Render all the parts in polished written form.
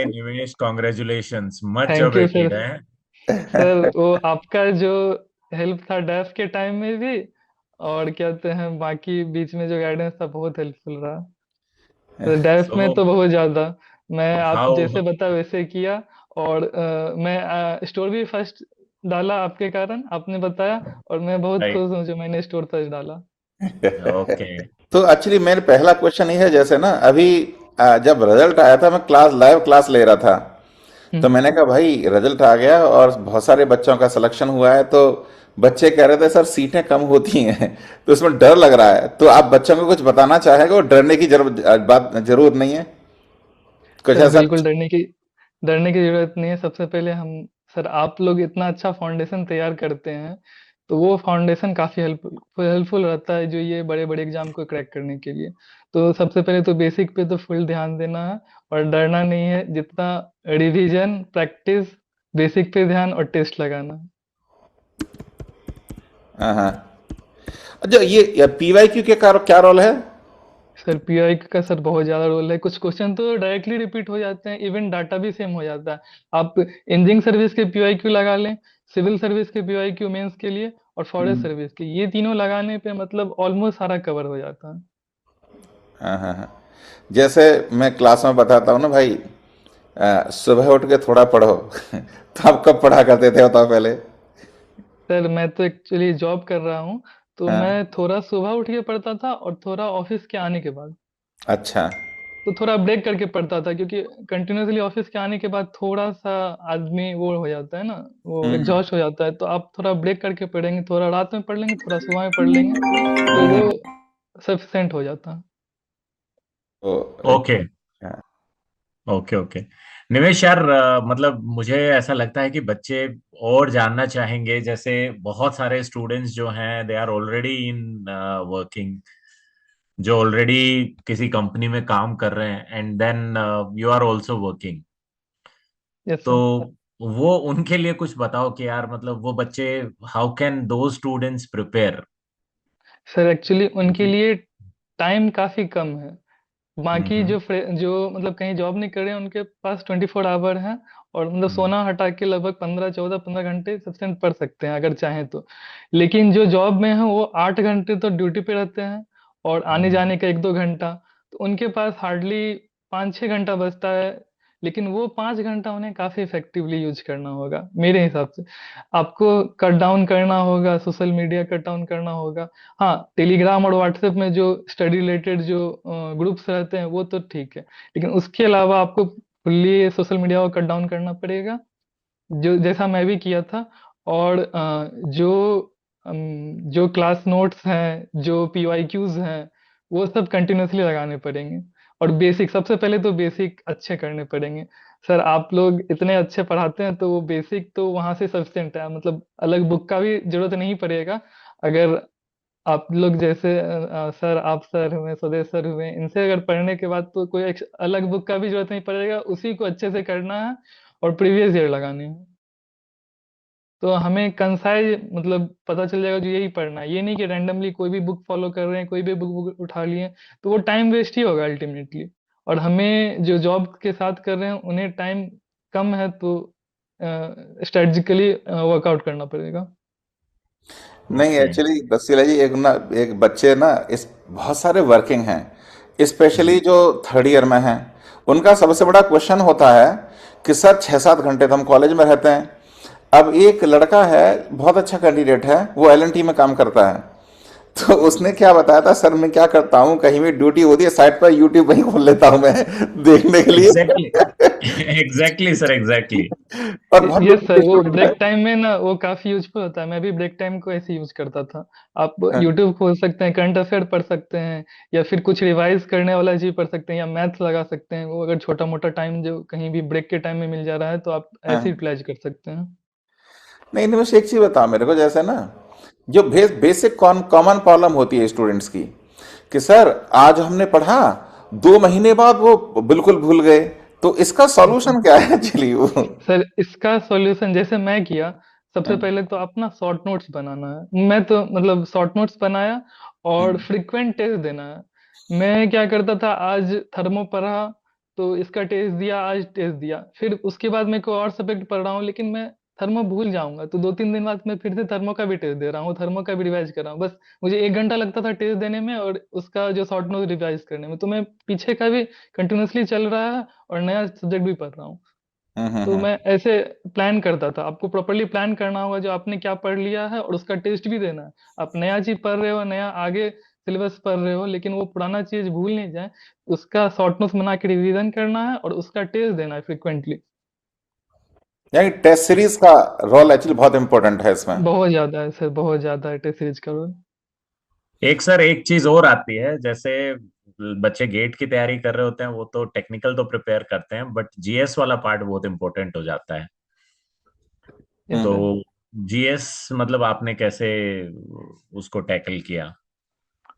निवेश, congratulations, much thank you sir. Awaited है। Sir वो आपका जो हेल्प था डैफ के टाइम में भी, और क्या कहते हैं बाकी बीच में जो गाइडेंस था बहुत हेल्पफुल रहा। तो डैफ में सो तो बहुत ज्यादा, मैं आप हाउ जैसे बता वैसे किया। और मैं स्टोर भी फर्स्ट डाला आपके कारण, आपने बताया। और मैं बहुत राइट? खुश हूँ जो मैंने स्टोर फर्स्ट डाला। ओके। तो एक्चुअली मेरा पहला क्वेश्चन ये है, जैसे ना अभी जब रिजल्ट आया था, मैं लाइव क्लास ले रहा था। तो हम्म। मैंने कहा भाई रिजल्ट आ गया और बहुत सारे बच्चों का सिलेक्शन हुआ है, तो बच्चे कह रहे थे सर सीटें कम होती हैं तो उसमें डर लग रहा है। तो आप बच्चों को कुछ बताना चाहेंगे, और डरने की बात जरूर नहीं है, कुछ सर ऐसा बिल्कुल कुछ? डरने की जरूरत नहीं है। सबसे पहले हम, सर आप लोग इतना अच्छा फाउंडेशन तैयार करते हैं, तो वो फाउंडेशन काफी हेल्पफुल रहता है जो ये बड़े बड़े एग्जाम को क्रैक करने के लिए। तो सबसे पहले तो बेसिक पे तो फुल ध्यान देना है, और डरना नहीं है। जितना रिवीजन प्रैक्टिस, बेसिक पे ध्यान और टेस्ट लगाना है। हाँ हाँ। अच्छा, ये पीवाईक्यू के क्या रोल है? सर पीआई का सर बहुत ज्यादा रोल है। कुछ क्वेश्चन तो डायरेक्टली रिपीट हो जाते हैं, इवन डाटा भी सेम हो जाता है। आप इंजीनियरिंग सर्विस के पीआईक्यू लगा लें, सिविल सर्विस के पीआईक्यू मेंस के लिए, और फॉरेस्ट सर्विस के, ये तीनों लगाने पे मतलब ऑलमोस्ट सारा कवर हो जाता है। हाँ हाँ हाँ। जैसे मैं क्लास में बताता हूँ ना भाई, सुबह उठ के थोड़ा पढ़ो तो आप कब पढ़ा करते थे बताओ पहले? सर मैं तो एक्चुअली जॉब कर रहा हूँ, तो हाँ। मैं थोड़ा सुबह उठ के पढ़ता था और थोड़ा ऑफिस के आने के बाद। अच्छा। तो थोड़ा ब्रेक करके पढ़ता था, क्योंकि कंटिन्यूअसली ऑफिस के आने के बाद थोड़ा सा आदमी वो हो जाता है ना, वो हम्म। एग्जॉस्ट हो जाता है। तो आप थोड़ा ब्रेक करके पढ़ेंगे, थोड़ा रात में पढ़ लेंगे, थोड़ा सुबह में पढ़ लेंगे, तो वो सफिशिएंट हो जाता है। तो ओके हाँ। Okay okay. निवेश यार, मतलब मुझे ऐसा लगता है कि बच्चे और जानना चाहेंगे। जैसे बहुत सारे स्टूडेंट्स जो हैं, they are already in working, जो ऑलरेडी किसी कंपनी में काम कर रहे हैं, and then you are also working. Yes तो सर। वो उनके लिए कुछ बताओ कि यार मतलब वो बच्चे, हाउ कैन दो स्टूडेंट्स प्रिपेयर? सर एक्चुअली उनके लिए टाइम काफी कम है। बाकी हम्म। जो मतलब कहीं जॉब नहीं कर रहे हैं, उनके पास 24 आवर है। और मतलब हम्म। सोना हटा के लगभग 15 14 15 घंटे सफिशिएंट पढ़ सकते हैं अगर चाहें तो। लेकिन जो जॉब में है वो 8 घंटे तो ड्यूटी पे रहते हैं, और आने हम्म। जाने का 1 2 घंटा। तो उनके पास हार्डली 5 6 घंटा बचता है। लेकिन वो 5 घंटा उन्हें काफी इफेक्टिवली यूज करना होगा मेरे हिसाब से। आपको कट डाउन करना होगा, सोशल मीडिया कट डाउन करना होगा। हाँ, टेलीग्राम और व्हाट्सएप में जो स्टडी रिलेटेड जो ग्रुप्स रहते हैं वो तो ठीक है। लेकिन उसके अलावा आपको फुल्ली सोशल मीडिया को कट डाउन करना पड़ेगा, जो जैसा मैं भी किया था। और जो क्लास नोट्स हैं, जो पीवाईक्यूज हैं, वो सब कंटिन्यूअसली लगाने पड़ेंगे। और बेसिक, सबसे पहले तो बेसिक अच्छे करने पड़ेंगे। सर आप लोग इतने अच्छे पढ़ाते हैं, तो वो बेसिक तो वहां से सफिशिएंट है, मतलब अलग बुक का भी जरूरत नहीं पड़ेगा। अगर आप लोग जैसे सर, आप सर हुए, स्वदेश सर हुए, इनसे अगर पढ़ने के बाद तो कोई अलग बुक का भी जरूरत नहीं पड़ेगा, उसी को अच्छे से करना है और प्रीवियस ईयर लगाने हैं। तो हमें कंसाइज मतलब पता चल जाएगा जो यही पढ़ना है। ये नहीं कि रैंडमली कोई भी बुक फॉलो कर रहे हैं, कोई भी बुक उठा लिए, तो वो टाइम वेस्ट ही होगा अल्टीमेटली। और हमें जो जॉब के साथ कर रहे हैं उन्हें टाइम कम है, तो स्ट्रेटजिकली वर्कआउट करना पड़ेगा। नहीं, ओके। एक्चुअली बसीला जी, एक बच्चे ना इस बहुत सारे वर्किंग हैं, स्पेशली हम्म। जो थर्ड ईयर में हैं। उनका सबसे बड़ा क्वेश्चन होता है कि सर 6 7 घंटे तो हम कॉलेज में रहते हैं। अब एक लड़का है, बहुत अच्छा कैंडिडेट है, वो एलएनटी में काम करता है। तो उसने क्या बताया था, सर मैं क्या करता हूँ, कहीं भी ड्यूटी होती है साइड पर यूट्यूब वहीं खोल लेता हूँ मैं देखने के लिए। Exactly exactly sir, exactly. और बहुत यस सर, बड़ी वो स्टूडेंट है। ब्रेक टाइम में ना वो काफी यूजफुल होता है। मैं भी ब्रेक टाइम को ऐसे यूज करता था। आप हाँ यूट्यूब खोल सकते हैं, करंट अफेयर पढ़ सकते हैं, या फिर कुछ रिवाइज करने वाला चीज पढ़ सकते हैं, या मैथ्स लगा सकते हैं। वो अगर छोटा मोटा टाइम जो कहीं भी ब्रेक के टाइम में मिल जा रहा है, तो आप ऐसे हाँ। यूटिलाइज कर सकते हैं। नहीं नहीं, बस एक चीज बताओ मेरे को, जैसे ना जो बेसिक कॉमन प्रॉब्लम होती है स्टूडेंट्स की, कि सर आज हमने पढ़ा, 2 महीने बाद वो बिल्कुल भूल गए। तो इसका सॉल्यूशन क्या है एक्चुअली वो? सर इसका सॉल्यूशन जैसे मैं किया, सबसे हम्म। पहले तो अपना शॉर्ट नोट्स बनाना है। मैं तो मतलब शॉर्ट नोट्स बनाया, और हम्म। फ्रीक्वेंट टेस्ट देना है। मैं क्या करता था, आज थर्मो पढ़ा तो इसका टेस्ट दिया, आज टेस्ट दिया, फिर उसके बाद मैं कोई और सब्जेक्ट पढ़ रहा हूँ, लेकिन मैं थर्मो भूल जाऊंगा, तो 2-3 दिन बाद मैं फिर से थर्मो का भी टेस्ट दे रहा हूँ, थर्मो का भी रिवाइज कर रहा हूँ। बस मुझे 1 घंटा लगता था टेस्ट देने में और उसका जो शॉर्ट नोट रिवाइज करने में, तो मैं पीछे का भी कंटिन्यूअसली चल रहा है और नया सब्जेक्ट भी पढ़ रहा हूँ। तो हम्म। मैं ऐसे प्लान करता था। आपको प्रॉपरली प्लान करना होगा, जो आपने क्या पढ़ लिया है और उसका टेस्ट भी देना है। आप नया चीज पढ़ रहे हो, नया आगे सिलेबस पढ़ रहे हो, लेकिन वो पुराना चीज भूल नहीं जाए, उसका शॉर्ट नोट्स बना के रिवीजन करना है और उसका टेस्ट देना है फ्रिक्वेंटली। यानी टेस्ट सीरीज का रोल एक्चुअली बहुत इंपॉर्टेंट है इसमें। बहुत ज्यादा है सर, बहुत ज्यादा है टेस्ट सीरीज का रोल। एक सर एक चीज और आती है, जैसे बच्चे गेट की तैयारी कर रहे होते हैं वो तो टेक्निकल तो प्रिपेयर करते हैं, बट जीएस वाला पार्ट बहुत इंपॉर्टेंट हो जाता है। यस तो सर। जीएस मतलब आपने कैसे उसको टैकल किया?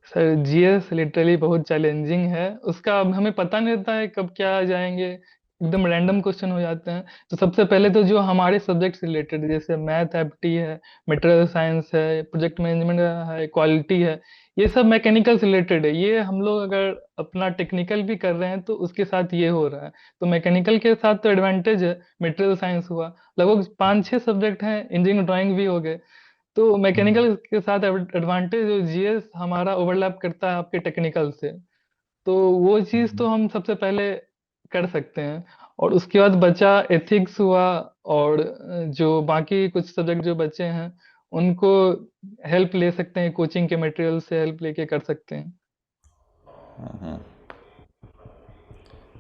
सर जीएस लिटरली बहुत चैलेंजिंग है। उसका अब हमें पता नहीं रहता है कब क्या आ जाएंगे, एकदम रैंडम क्वेश्चन हो जाते हैं। तो सबसे पहले तो जो हमारे सब्जेक्ट से रिलेटेड, जैसे मैथ एप्टी है, मटेरियल साइंस है, प्रोजेक्ट मैनेजमेंट है, क्वालिटी है, ये सब मैकेनिकल से रिलेटेड है। ये हम लोग अगर अपना टेक्निकल भी कर रहे हैं तो उसके साथ ये हो रहा है। तो मैकेनिकल के साथ तो एडवांटेज है, मटेरियल साइंस हुआ, लगभग 5-6 सब्जेक्ट हैं, इंजीनियरिंग ड्राइंग भी हो गए। तो हम्म। मैकेनिकल के साथ एडवांटेज, जो जीएस हमारा ओवरलैप करता है आपके टेक्निकल से, तो वो चीज तो हम सबसे पहले कर सकते हैं। और उसके बाद बचा एथिक्स हुआ, और जो बाकी कुछ सब्जेक्ट जो बचे हैं उनको हेल्प ले सकते हैं, कोचिंग के मटेरियल से हेल्प लेके कर सकते हैं।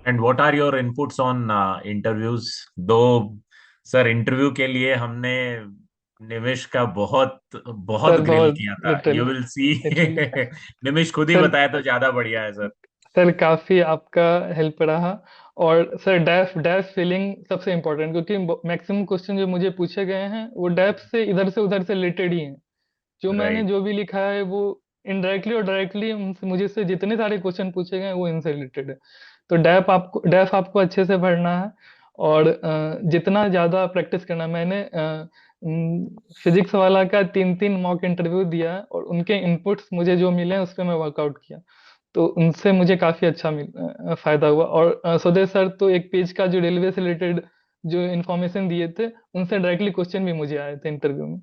And what are your inputs on interviews? दो सर, इंटरव्यू के लिए हमने निमिष का बहुत बहुत सर ग्रिल बहुत किया था, you literally, will see. Literally Nimish खुद ही सर, बताया तो ज्यादा बढ़िया है सर। सर काफी आपका हेल्प रहा। और सर डेफ डेफ फीलिंग सबसे इम्पोर्टेंट, क्योंकि मैक्सिमम क्वेश्चन जो मुझे पूछे गए हैं वो डेफ से उधर से रिलेटेड ही हैं। जो मैंने राइट। जो भी लिखा है वो इनडायरेक्टली और डायरेक्टली मुझे से जितने सारे क्वेश्चन पूछे गए हैं वो इनसे रिलेटेड है। तो डेफ आपको अच्छे से भरना है। और जितना ज्यादा प्रैक्टिस करना, मैंने फिजिक्स वाला का 3-3 मॉक इंटरव्यू दिया है और उनके इनपुट्स मुझे जो मिले हैं उस पर मैं वर्कआउट किया। तो उनसे मुझे काफी अच्छा फायदा हुआ। और स्वदेश सर तो एक पेज का जो रेलवे से रिलेटेड जो इन्फॉर्मेशन दिए थे, उनसे डायरेक्टली क्वेश्चन भी मुझे आए थे इंटरव्यू में।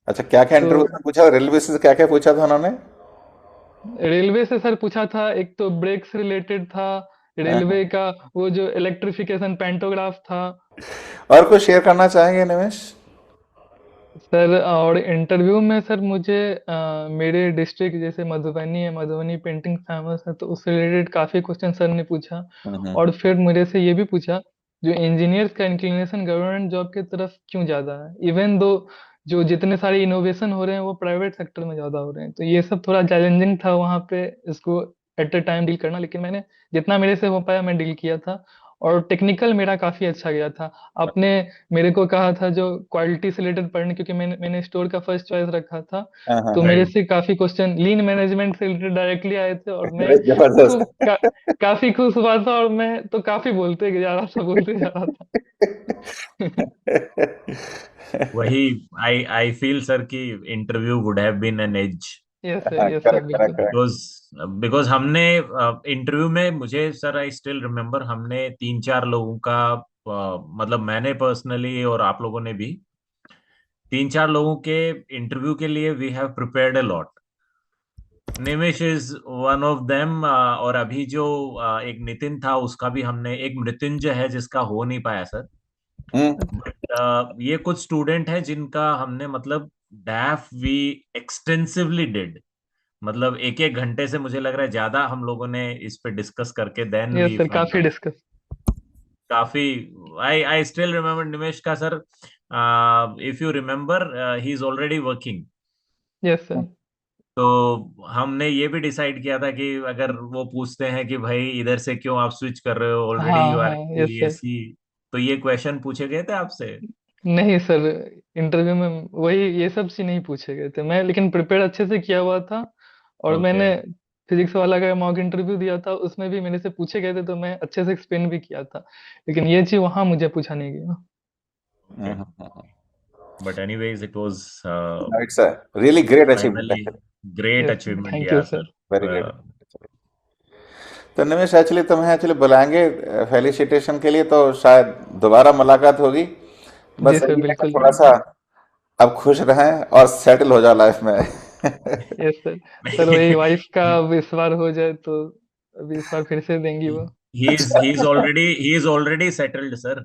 अच्छा, क्या क्या तो इंटरव्यू में पूछा, रेलवे से क्या क्या पूछा था उन्होंने? रेलवे से सर पूछा था, एक तो ब्रेक से रिलेटेड था, हाँ। रेलवे का वो जो इलेक्ट्रिफिकेशन पेंटोग्राफ था। और कुछ शेयर करना चाहेंगे निमेश? सर और इंटरव्यू में सर मुझे मेरे डिस्ट्रिक्ट जैसे मधुबनी है, मधुबनी पेंटिंग फेमस है, तो उससे रिलेटेड काफी क्वेश्चन सर ने पूछा। हम्म। और फिर मेरे से ये भी पूछा, जो इंजीनियर्स का इंक्लिनेशन गवर्नमेंट जॉब की तरफ क्यों ज्यादा है, इवन दो जो जितने सारे इनोवेशन हो रहे हैं वो प्राइवेट सेक्टर में ज्यादा हो रहे हैं। तो ये सब थोड़ा चैलेंजिंग था वहाँ पे, इसको एट अ टाइम डील करना, लेकिन मैंने जितना मेरे से हो पाया मैं डील किया था। और टेक्निकल मेरा काफी अच्छा गया था। आपने मेरे को कहा था जो क्वालिटी से रिलेटेड पढ़ने, क्योंकि मैंने स्टोर का फर्स्ट चॉइस रखा था। हाँ हाँ तो हाँ। मेरे राइट। से काफी क्वेश्चन लीन मैनेजमेंट से रिलेटेड डायरेक्टली आए थे, और मैं अरे जबरदस्त। खूब काफी खुश हुआ था, और मैं तो काफी बोलते जा रहा था। वही, आई फील सर कि interview would have been an edge, yes sir correct correct बिल्कुल। करेक्ट। बिकॉज बिकॉज हमने इंटरव्यू में, मुझे सर आई स्टिल रिमेम्बर, हमने 3-4 लोगों का मतलब मैंने पर्सनली और आप लोगों ने भी 3-4 लोगों के इंटरव्यू के लिए we have prepared a lot. Nimish is one of them. और अभी जो एक नितिन था उसका भी हमने, एक मृत्युंजय है जिसका हो नहीं पाया सर। हम्म। बट ये कुछ स्टूडेंट है जिनका हमने मतलब डैफ वी एक्सटेंसिवली डिड, मतलब एक एक घंटे से मुझे लग रहा है ज्यादा हम लोगों ने इस पे डिस्कस करके then yes we sir, find काफी आउट। डिस्कस। काफी। I I still remember Nimesh का sir, if you remember he is already working. Yes sir. तो हमने ये भी डिसाइड किया था कि अगर वो पूछते हैं कि भाई इधर से क्यों आप स्विच कर रहे हो, ऑलरेडी हाँ यू आर हाँ यस सर। सीबीएसई, तो ये क्वेश्चन पूछे गए थे आपसे? नहीं सर, इंटरव्यू में वही ये सब चीज नहीं पूछे गए थे, मैं लेकिन प्रिपेयर अच्छे से किया हुआ था। और ओके। मैंने फिजिक्स वाला का मॉक इंटरव्यू दिया था, उसमें भी मेरे से पूछे गए थे, तो मैं अच्छे से एक्सप्लेन भी किया था। लेकिन ये चीज वहां मुझे पूछा नहीं गया। Okay. But anyways it was it's a really great finally achievement. Great yes, achievement thank ya you sir. Sir. Very great. तो निमेश एक्चुअली तुम्हें एक्चुअली बुलाएंगे फेलिसिटेशन के लिए, तो शायद दोबारा मुलाकात होगी। जी बस सर, यही है कि बिल्कुल थोड़ा सा बिल्कुल। अब खुश रहें और सेटल हो जाओ लाइफ में। Yes sir. सर वही वाइफ का अब इस बार हो जाए तो अभी इस बार फिर से देंगी वो। he's already settled, sir.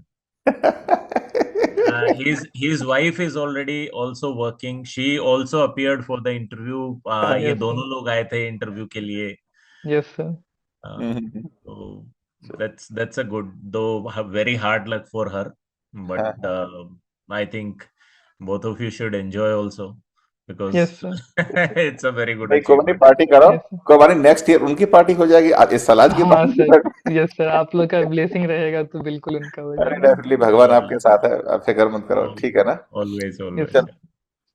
His wife is already also working. She also appeared for the interview. ये यस सर। दोनों लोग आए थे इंटरव्यू के लिए. Yes sir. So that's a good, though very hard luck for her. But हाँ हाँ। I think both of you should enjoy also yes because sir. it's a very good भाई कोई नहीं, achievement. पार्टी करो। Yes sir. कोई नहीं, next year उनकी party हो जाएगी, इस साल आज की हाँ पार्टी सर। करो। यस सर, आप लोग का ब्लेसिंग रहेगा तो बिल्कुल उनका हो अरे जाएगा। डेफिनेटली, भगवान All, आपके साथ है, आप फिक्र मत करो, all, ठीक है ना। always, yes always. चल, सर।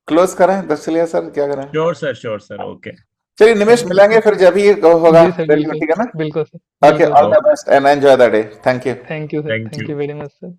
क्लोज करें, दस चलिए सर, क्या करें। Sure, sir. Okay. चलिए निमेश, मिलेंगे फिर जब भी होगा जी सर, इंटरव्यू, बिल्कुल। ठीक है ना। बिल्कुल सर। ओके, बिल्कुल all sir. The best and enjoy the day, thank you. Thank you sir, Thank thank you. You very much sir.